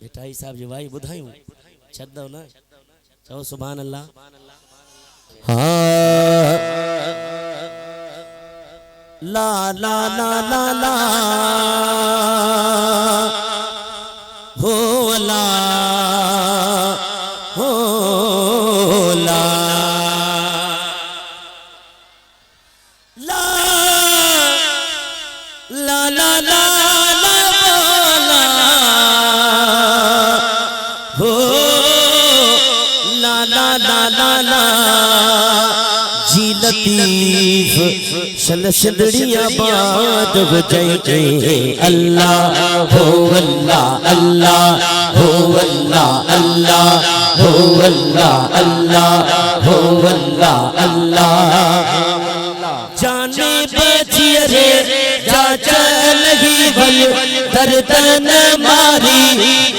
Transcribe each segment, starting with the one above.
मिठाई साहब जी भाई बुधायूं छदो ना चओ सुभान अल्लाह। हाँ ला ला ला ला ला हो ला हो ला ला ला ला ला हो ला ला ला ला ला जी लतीफ शन सिंदड़िया बात बजाई अल्लाह हो अल्लाह अल्लाह हो अल्लाह अल्लाह हो अल्लाह अल्लाह हो अल्लाह अल्लाह जाने बचिए रे जा चल ही बल दर्दन मारी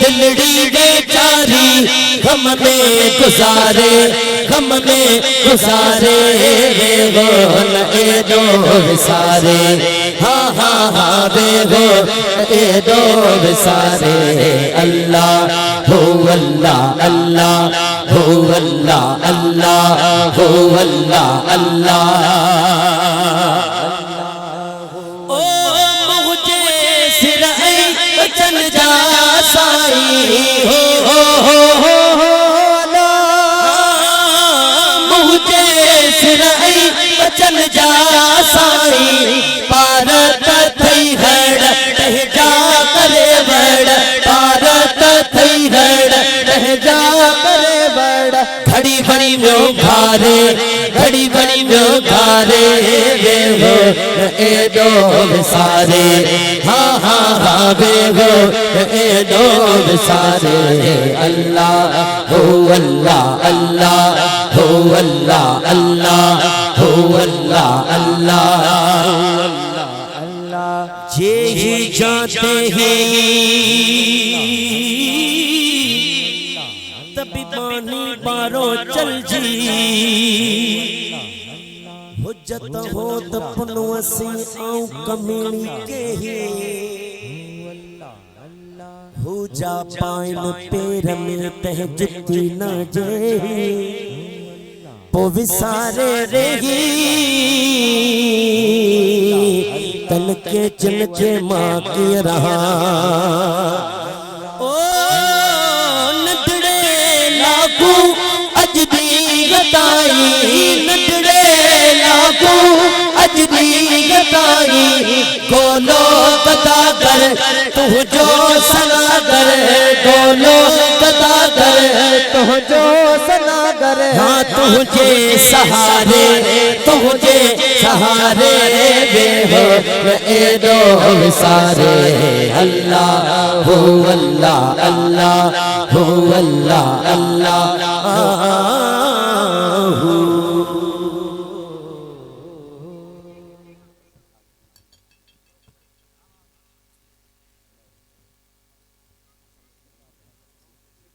दिलड़ी बेचारी गम में गुजारे गम में गुजारे बेगोन ए दो सारे हाँ हाँ हाँ बेगोन ए दो सारे अल्लाह हो अल्लाह अल्लाह हो अल्लाह अल्लाह हो अल्लाह अल्लाह ओ मुझे सिर चल जा साई हो चल जा साई पारत थई हड़ रह जा करे बड़ पारत थई हड़ रह जा करे बड़ घड़ी घड़ी में घारे घड़ी घड़ी में घारे वे हो ए दो सारे हाँ हाँ हाँ वे हो ए दो सारे अल्लाह हो अल्लाह अल्लाह हो अल्लाह अल्लाह हो अल्लाह अल्लाह अल्लाह जे ही जाते हैं तभी पानी पारो चल जी हुज्जत हो तपनो असी आऊं कमीनी के ही हो जा पाइन पैर में तह जुती न जे पो विसारे रही तन के चिन के माँ के रहा ओ नदड़े लागू अजदी गताई नदड़े लागू अजदी गताई गोलो गता कर तू जो सनागर गोलो गता कर तू जो सनागर हाँ तुझे सहारे तुझे सहारे वे हो ए दो सारे अल्लाह हो अल्लाह अल्लाह हो अल्लाह अल्लाह